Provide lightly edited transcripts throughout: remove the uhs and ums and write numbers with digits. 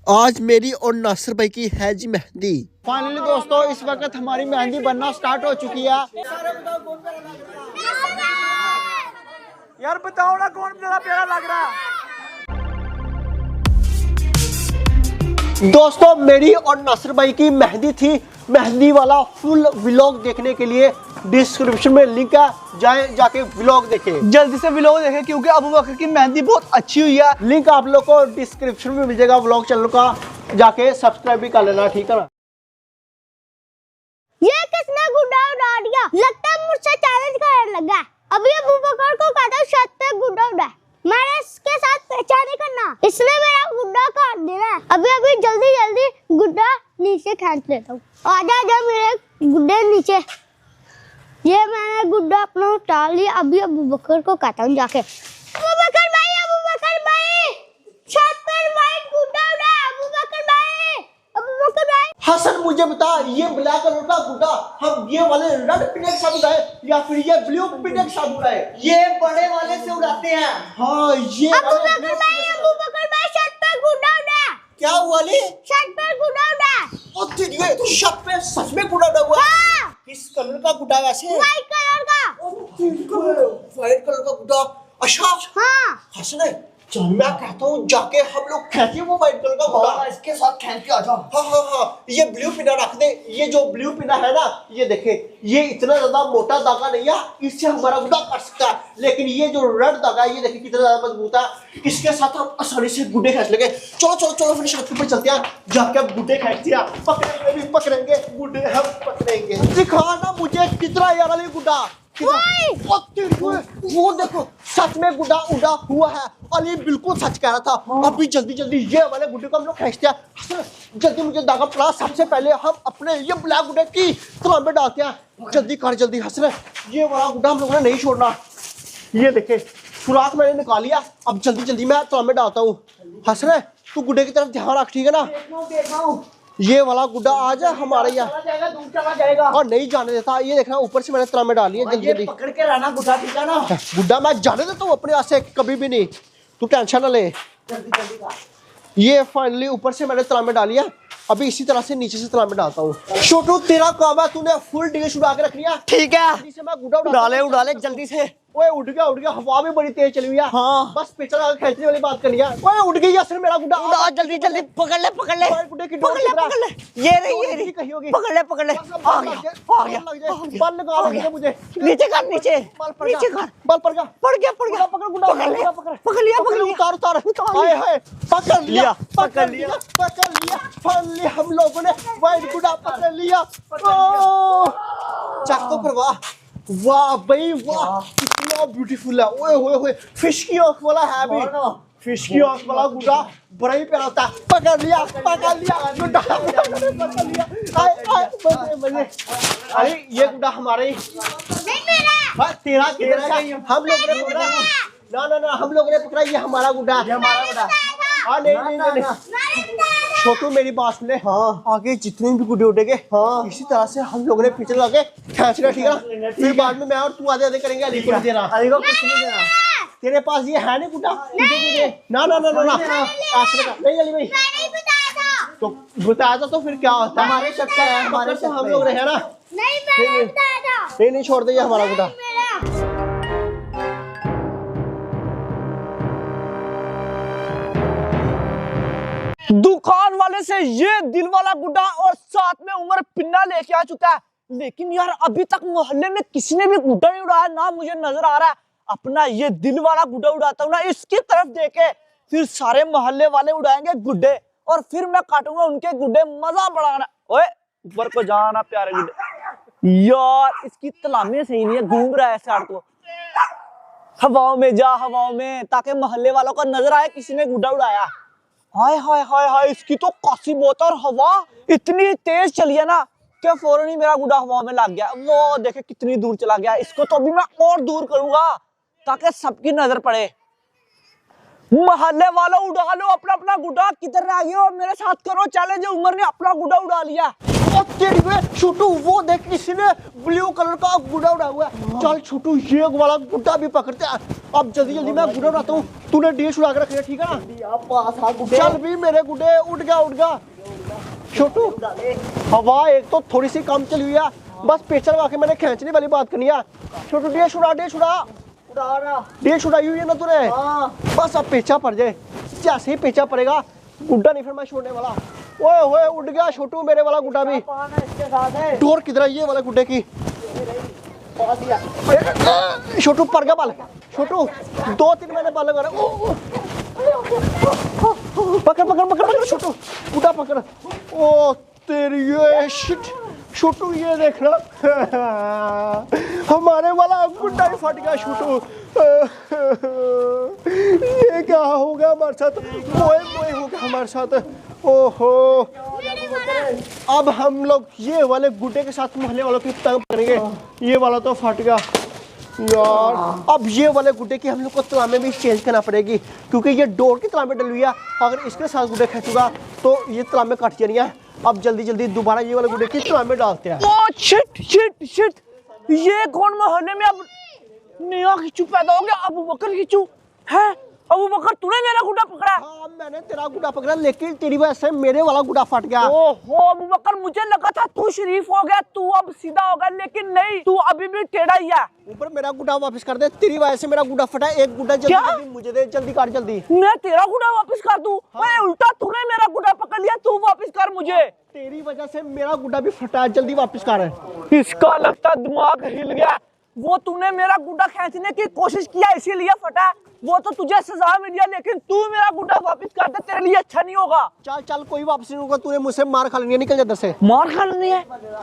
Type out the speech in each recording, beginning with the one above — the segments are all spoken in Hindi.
आज मेरी और नासिर भाई की है जी मेहंदी। फाइनली दोस्तों इस वक्त हमारी मेहंदी बनना स्टार्ट हो चुकी है। यार बताओ ना कौन ज्यादा प्यारा लग रहा है। दोस्तों मेरी और नासिर भाई की मेहंदी थी। मेहंदी वाला फुल व्लॉग देखने के लिए डिस्क्रिप्शन में लिंक है, जाके व्लॉग देखें। जल्दी से व्लॉग देखें क्योंकि अबू बकर की मेहंदी बहुत अच्छी हुई है। लिंक आप लोग को डिस्क्रिप्शन में मिल जाएगा व्लॉग चैनल का, जाके सब्सक्राइब भी कर लेना, ठीक है ना। ये किसने गुड्डा उड़ा दिया? लगता है मुझसे चैलेंज करने लगा। अभी अबू बकर को कहता हूं छत पे गुड्डा उड़ा। मैंने इसके साथ पहचान नहीं करना, इसने मेरा गुड्डा काट देना है। अभी जल्दी गुड्डा नीचे खींच लेता हूँ। आजा मेरे गुड्डे नीचे। ये मैंने गुड्डा अपना उतार लिया। अभी अबू बकर को कहता हूँ जाके, अबू बकर भाई छत पर वाइट गुड्डा उड़ा। अबू बकर भाई हसन मुझे बता, ये ब्लैक कलर का गुड्डा हम ये वाले रेड पिन के साथ उड़ाए या फिर ये ब्लू पिन के साथ उड़ाए? ये बड़े वाले से उड़ाते हैं। हाँ ये अबू बकर भाई छत पर गुड्डा उड़ा। क्या वाले? छत पर गुड्डा उड़ा। और ये तो छत पे सच में गुड्डा उड़ा हुआ है। हाँ। किस कलर का गुड्डा वैसे? वाइट कलर का। व्हाइट कलर का गुड्डा। अच्छा हाँ। हसन चल मैं कहता हूँ जाके हम लोग खेलते हैं वो व्हाइट कलर का गुड्डा, इसके साथ खेल के आ जाओ। हाँ ये ब्लू पिना रख दे। ये जो ब्लू पिना है ना, ये देखे ये इतना ज्यादा मोटा धागा नहीं है, इससे हमारा गुड्डा कट सकता है। लेकिन ये जो रेड धागा है ये देखिए कितना ज्यादा मजबूत है, इसके साथ हम आसानी से गुड्डे खेच लेंगे। चलो फिर छत पे चलते हैं, जाके अब गुड्डे खेचते हैं। पकड़ेंगे गुड्डे हम पकड़ेंगे। दिखा ना मुझे कितना यार ये गुड्डा। वो देखो सच में गुड्डा उड़ा हुआ है और ये बिल्कुल सच कह रहा था। अभी जल्दी ये वाले गुड्डे को हम लोग खींचते हैं। जल्दी मुझे धागा पड़ा। सबसे पहले हम अपने ये ब्लैक गुड्डे की तलाब में डालते हैं। जल्दी हसन ये वाला गुड्डा हम लोगों ने नहीं छोड़ना। ये देखे सुराख मैंने निकाल लिया। अब जल्दी मैं तलाब में डालता हूँ। हसन तू गुड्डे की तरफ ध्यान रख, ठीक है ना। ये वाला गुड्डा आज हमारे यहाँ चला जाएगा और नहीं जाने देता। ये देखना ऊपर से मैंने तलाब में डाली है। जल्दी पकड़ के रहना गुड्डा, ठीक है ना। गुड्डा मैं जाने देता हूँ अपने हाथ से कभी भी नहीं, तू टेंशन ना ले। ये फाइनली ऊपर से मैंने तलाब में डाली है। अभी इसी तरह से नीचे से तलाब में डालता हूँ। छोटू तेरा काम है, तूने फुल डिश उड़ा के रख लिया, ठीक है। जल्दी से मैं गुड्डा उड़ा ले जल्दी से। ओए उठ गया हवा भी बड़ी तेज चली हुई है। हाँ बस पिछड़ आगे खींचने वाली बात करनी है। ओए उठ गई असर मेरा गुड्डा। उड़ा जल्दी पकड़ ले गुड्डे की पकड़ ले। ये रही कहीं होगी। पकड़ ले आ गया बल लगा ले मुझे। नीचे कर बल पड़ गया पकड़ गुड्डा पकड़ लिया उतार हाय हाय पकड़ लिया फाइनली हम लोगों ने व्हाइट गुड्डा पकड़ लिया। चक तो परवाह। वाह भाई वाह कितना ब्यूटीफुल है। ओए होए फिश की आंख वाला है भी। फिश की आंख वाला गुड्डा बड़ा ही प्यारा होता है। पकड़ लिया गुड्डा पकड़ लिया। मजे अरे ये गुड्डा हमारे तेरा हम लोग ने पकड़ा ना हम लोग ने पकड़ा। ये हमारा गुड्डा हाँ नहीं छोटू मेरी बात सुन ले। हाँ आगे जितने भी गुड्डे उड़ेंगे हाँ इसी तरह से हम लोगों ने पीछे लगे खींचना, ठीक है। फिर बाद में मैं और तू आधे करेंगे। अली को देना, अली को कुछ नहीं देना। तेरे पास ये है नहीं गुड्डा? ना नहीं अली भाई तो बताया था तो फिर क्या होता है? हमारे शक है, हमारे शक हम लोग रहे ना। नहीं छोड़ दे ये हमारा गुड्डा। दुकान वाले से ये दिल वाला गुड्डा और साथ में उमर पिन्ना लेके आ चुका है। लेकिन यार अभी तक मोहल्ले में किसी ने भी गुड्डा नहीं उड़ाया ना मुझे नजर आ रहा है। अपना ये दिल वाला गुड्डा उड़ाता हूँ ना, इसकी तरफ देके फिर सारे मोहल्ले वाले उड़ाएंगे गुड्डे और फिर मैं काटूंगा उनके गुड्डे। मजा बढ़ाना। ओए ऊपर को जाना प्यारे गुड्डे। यार इसकी तलामी सही नहीं है, घूम रहा है साइड को। हवाओं में जा ताकि मोहल्ले वालों को नजर आए किसी ने गुड्डा उड़ाया। हाय इसकी तो काशी बहुत और हवा इतनी तेज चली है ना कि फौरन ही मेरा गुड्डा हवा में लग गया। वो देखे कितनी दूर चला गया। इसको तो अभी मैं और दूर करूंगा ताकि सबकी नजर पड़े। मोहल्ले वालों उड़ा लो अपना गुड्डा। किधर रह गए हो? मेरे साथ करो चैलेंज। उमर ने अपना गुड्डा उड़ा लिया। तेरी वे छोटू वो देख किसने ब्लू कलर का गुड्डा उड़ा हुआ है। चल छोटू ये वाला गुड्डा भी पकड़ते हैं। अब जल्दी जल्दी मैं गुड्डा उड़ाता हूँ, तूने डिश उड़ा के रख लिया, ठीक है ना? चल भी मेरे गुड्डे उड़ गया छोटू। हवा एक तो थोड़ी सी कम चली हुई है, बस पेचा लगा के मैंने खींचने वाली बात करनी है। छोटू डिश उड़ा डिश उड़ाई हुई है ना तूने? बस अब पेचा पड़ जाए, जैसे ही पेचा पड़ेगा गुड्डा नहीं फिर मैं छोड़ने वाला। ओए ओए उड़ गया छोटू मेरे वाला गुड्डा भी। डोर किधर है ये वाले गुड्डे की? छोटू पर गया बाल। छोटू 2-3 महीने बाल लगा रहा। पकड़ छोटू गुड्डा पकड़। ओ तेरी ये शिट छोटू ये देखना हमारे वाला गुड्डा ही फट गया छोटू। ये क्या हो गया हमारे साथ? मोए हो गया हमारे साथ। ओहो अब हम लोग ये वाले गुड्डे के साथ मोहल्ले वालों की तंग करेंगे। ये वाला तो फट गया यार। अब ये वाले गुड्डे की हम लोग को तलामे भी चेंज करना पड़ेगी, क्योंकि ये डोर की तलामे डली हुई है। अगर इसके साथ गुड्डे खींचूंगा तो ये तलामे कट जानी है। अब जल्दी जल्दी दोबारा ये वाले गुड्डे की तलामे डालते हैं। ओ शिट ये कौन मोहल्ले में अब नया खिचू पैदा हो गया? अबू बकर खिचू है? अबू बकर तूने मेरा गुड्डा पकड़ा? हाँ मैंने तेरा गुड्डा पकड़ा, लेकिन तेरी वजह से मेरे वाला गुड्डा फट गया। ओहो अबू बकर मुझे लगा था तू शरीफ हो गया, तू अब सीधा हो गया, लेकिन नहीं, तू अभी भी टेढ़ा ही है। ऊपर मेरा गुड्डा वापस कर दे, तेरी वजह से मेरा गुड्डा फटा। एक गुड्डा जल्दी मुझे दे, जल्दी कर जल्दी। मैं तेरा गुड्डा वापस कर दूं? हाँ। उल्टा तूने मेरा गुड्डा पकड़ लिया, तू वापस कर मुझे। तेरी वजह से मेरा गुड्डा भी फटा, जल्दी वापस कर। इसका लगता दिमाग हिल गया। वो तूने मेरा गुड्डा खींचने की कोशिश किया इसीलिए फटा। वो तो तुझे सजा मिल गया, लेकिन तू मेरा गुड्डा वापस कर दे, तेरे लिए अच्छा नहीं होगा। चल कोई वापस नहीं होगा, तूने मुझसे मार खा लेनी है, निकल जा इधर से। मार खा लेनी है?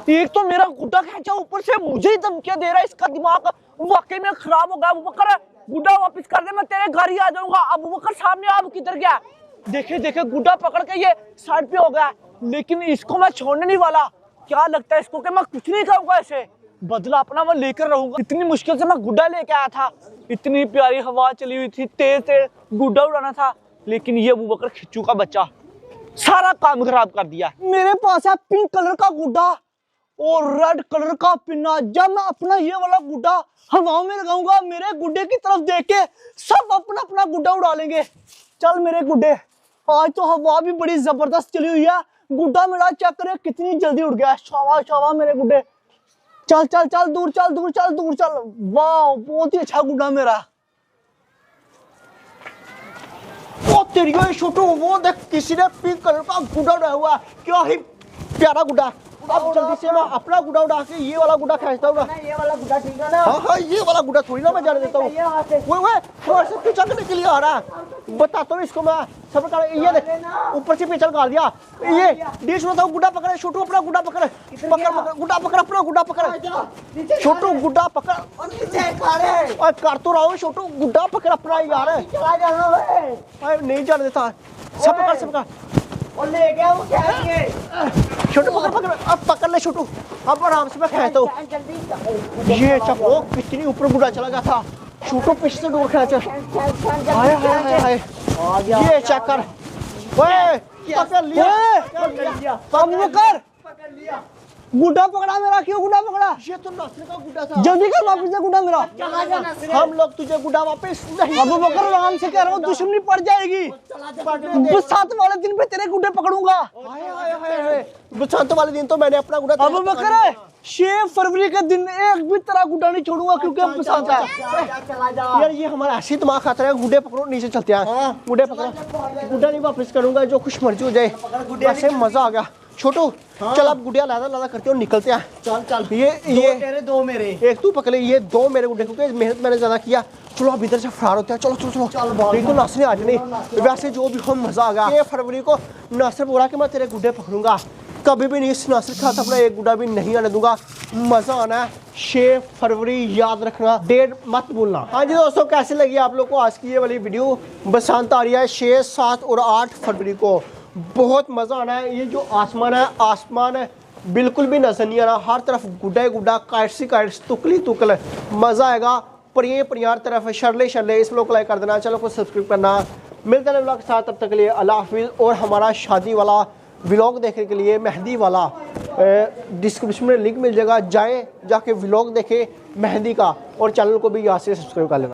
एक तो मेरा गुड्डा खींचा, ऊपर से मुझे ही धमकियां दे रहा है। इसका दिमाग वाकई में खराब हो गया। अबू बकर गुड्डा वापस कर दे, मैं तेरे घर ही आ जाऊंगा। अबू बकर सामने अब किधर गया? देखे गुड्डा पकड़ के ये साइड पे हो गया, लेकिन इसको मैं छोड़ने नहीं वाला। क्या लगता है इसको कि मैं कुछ नहीं करूंगा, इसे बदला अपना मैं लेकर रहूंगा। इतनी मुश्किल से मैं गुड्डा लेके आया था, इतनी प्यारी हवा चली हुई थी, तेज गुड्डा उड़ाना था, लेकिन ये अबू बकर खिच्चू का बच्चा सारा काम खराब कर दिया। मेरे पास है पिंक कलर का गुड्डा और रेड कलर का पिन्ना। जब मैं अपना ये वाला गुड्डा हवाओं में लगाऊंगा, मेरे गुड्डे की तरफ देख के सब अपना अपना गुड्डा उड़ा लेंगे। चल मेरे गुड्डे, आज तो हवा भी बड़ी जबरदस्त चली हुई है। गुड्डा मेरा चेक करे कितनी जल्दी उड़ गया। शाबाश मेरे गुड्डे, चल दूर चल। वाह बहुत ही अच्छा गुड्डा मेरा। ओ तेरी छोटू वो देख किसी ने पिंक कलर का गुड्डा उड़ाया हुआ। क्या ही प्यारा गुड्डा। अब जल्दी से मैं अपना गुड्डा उड़ा के ये वाला गुड्डा खींचता हूँ। ये वाला गुड्डा ठीक है ना? हाँ ये वाला गुड्डा थोड़ी ना मैं जाने देता हूँ। थोड़ा सा पीछा करने के लिए आ रहा है, बताता हूँ इसको मैं सब कर। ये देख ऊपर से पीछा निकाल दिया। ये डिश होता हूँ, गुड्डा पकड़े छोटू, अपना गुड्डा पकड़ गुड्डा पकड़, अपना गुड्डा पकड़ छोटू, गुड्डा पकड़। और कर तो रहा हूँ छोटू, गुड्डा पकड़ अपना यार। नहीं जाने देता, सब कर और ले गया वो क्या है ये? छोटू पकड़ अब पकड़ ले छोटू, अब आराम से मैं खेलता हूँ। ये चको कितनी ऊपर गुड्डा चला गया था। छोटू पीछे से डोर खींच। हाय ये चेक कर। ओए पकड़ लिया। अबू बकर गुड्डा पकड़ा मेरा। क्यों गुड्डा पकड़ा? ये तो नासिर का गुड्डा था। जल्दी कर वापस दे गुड्डा मेरा। हम लोग तुझे गुड्डा वापस नहीं। अबू बकर आराम से कह रहा हूँ, दुश्मनी पड़ जाएगी। बरसात वाले दिन पे तेरे गुड्डे पकड़ूंगा। बरसात वाले दिन तो मैंने अपना गुड्डा। अबू बकर 6 फरवरी के दिन एक भी तेरा गुड्डा नहीं छोड़ूंगा, क्योंकि अब बरसात है। यार ये हमारा ऐसी दिमाग खाता है। गुड्डे पकड़ो, नीचे चलते हैं। गुड्डे पकड़ो, गुड्डा नहीं वापस करूंगा, जो खुश मर्जी हो जाए। ऐसे मजा आ गया छोटू। चल अब गुड्डिया लादा करते हो, निकलते हैं। चल ये तेरे दो मेरे, एक तू पकड़े, ये 2 मेरे गुड्डे, क्योंकि मेहनत मैंने ज्यादा किया। चलो अब इधर से फरार होते हैं। चलो बिल्कुल नासिर आज नहीं, वैसे जो भी हो मजा आ गया। 6 फरवरी को नासिर बोला कि मैं तेरे गुड्डे पकड़ूंगा, कभी भी नहीं इस नासिर के हाथ अपना एक गुड्डा भी नहीं आने दूंगा। मजा आना है। 6 फरवरी याद रखना, डेट मत भूलना। हाँ जी दोस्तों, कैसे लगी आप लोग को आज की ये वाली वीडियो? बसंत आ रही है 6, 7 और 8 फरवरी को। बहुत मज़ा आना है। ये जो आसमान है, आसमान है बिल्कुल भी नजर नहीं आ रहा, हर तरफ गुड्डा ही गुड्डा, काइट्स ही काइट्स, तुकली तुकल। मज़ा आएगा। पर हर तरफ शरले। इस लोग को लाइक कर देना, चैनल को सब्सक्राइब करना। मिलते हैं व्लॉग के साथ, तब तक के लिए अल्लाह हाफिज़। और हमारा शादी वाला व्लॉग देखने के लिए, मेहंदी वाला डिस्क्रिप्शन में लिंक मिल जाएगा, जाएं जाके व्लॉग देखें मेहंदी का, और चैनल को भी यहाँ से सब्सक्राइब कर लेना।